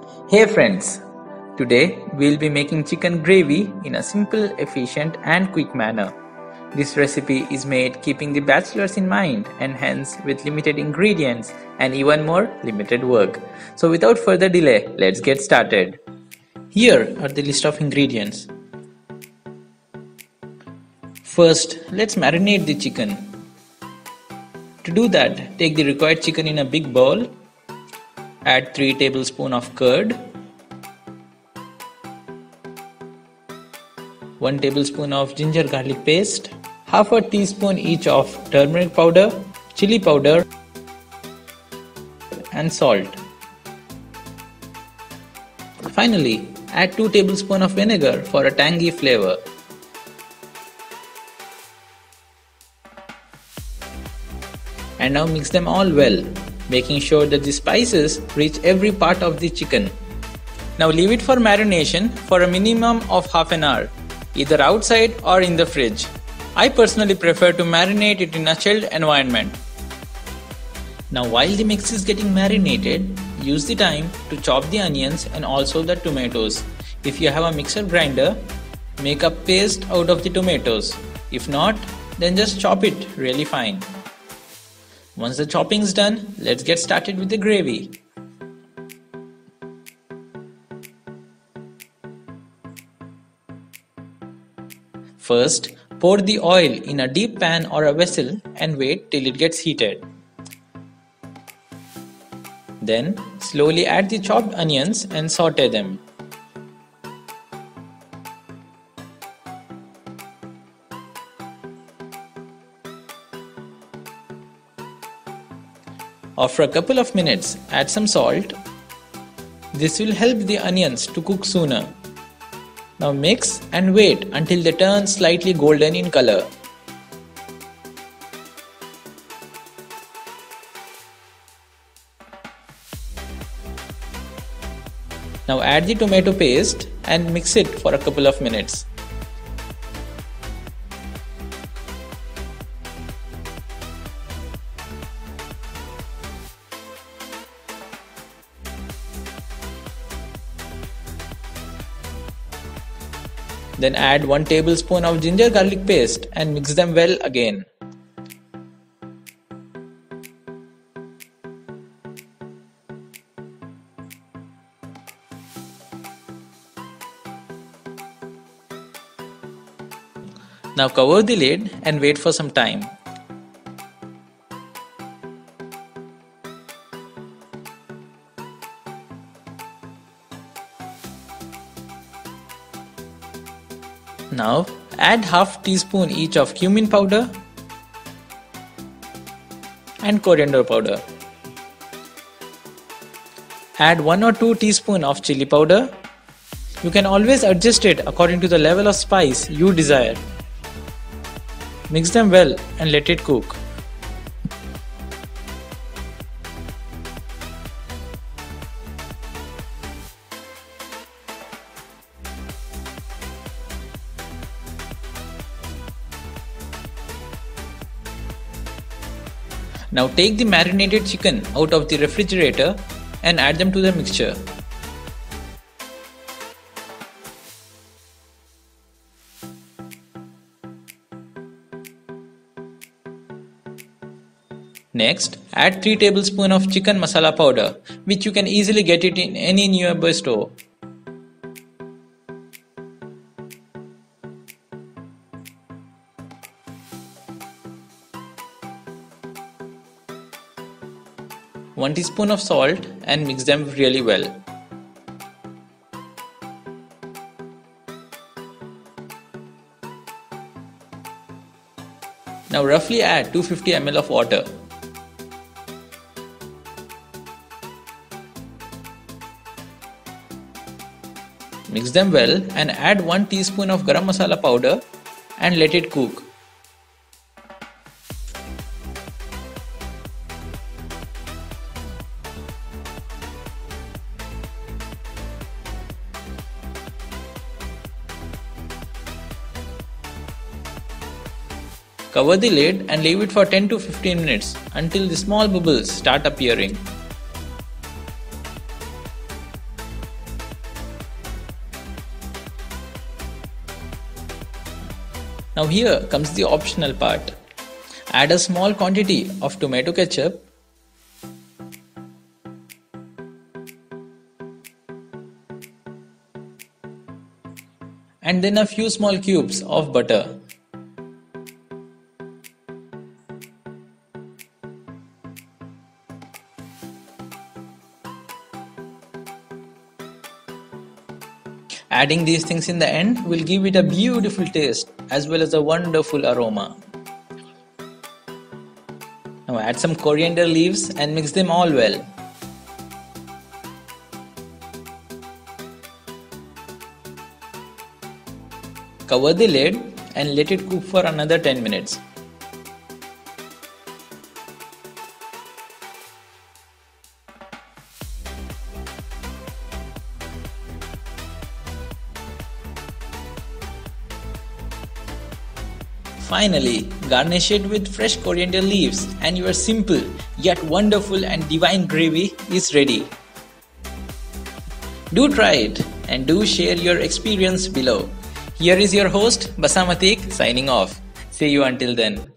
Hey friends, today we'll be making chicken gravy in a simple, efficient and quick manner. This recipe is made keeping the bachelors in mind and hence with limited ingredients and even more limited work. So without further delay, let's get started. Here are the list of ingredients. First, let's marinate the chicken. To do that, take the required chicken in a big bowl. Add 3 tablespoons of curd, 1 tablespoon of ginger garlic paste, half a teaspoon each of turmeric powder, chili powder and salt. Finally, add 2 tablespoons of vinegar for a tangy flavor. And now mix them all well, making sure that the spices reach every part of the chicken. Now leave it for marination for a minimum of half an hour, either outside or in the fridge. I personally prefer to marinate it in a chilled environment. Now while the mix is getting marinated, use the time to chop the onions and also the tomatoes. If you have a mixer grinder, make a paste out of the tomatoes. If not, then just chop it really fine. Once the chopping is done, let's get started with the gravy. First, pour the oil in a deep pan or a vessel and wait till it gets heated. Then, slowly add the chopped onions and saute them. After a couple of minutes, add some salt. This will help the onions to cook sooner. Now mix and wait until they turn slightly golden in color. Now add the tomato paste and mix it for a couple of minutes. Then add 1 tablespoon of ginger garlic paste and mix them well again. Now cover the lid and wait for some time. Now add half teaspoon each of cumin powder and coriander powder. Add 1 or 2 teaspoons of chilli powder. You can always adjust it according to the level of spice you desire. Mix them well and let it cook. Now take the marinated chicken out of the refrigerator and add them to the mixture. Next, add 3 tablespoons of chicken masala powder, which you can easily get it in any nearby store. One teaspoon of salt and mix them really well. Now roughly add 250 ml of water. Mix them well and add 1 teaspoon of garam masala powder and let it cook. Cover the lid and leave it for 10 to 15 minutes until the small bubbles start appearing. Now here comes the optional part. Add a small quantity of tomato ketchup and then a few small cubes of butter. Adding these things in the end will give it a beautiful taste as well as a wonderful aroma. Now add some coriander leaves and mix them all well. Cover the lid and let it cook for another 10 minutes. Finally, garnish it with fresh coriander leaves and your simple yet wonderful and divine gravy is ready. Do try it and do share your experience below. Here is your host Bassam signing off. See you until then.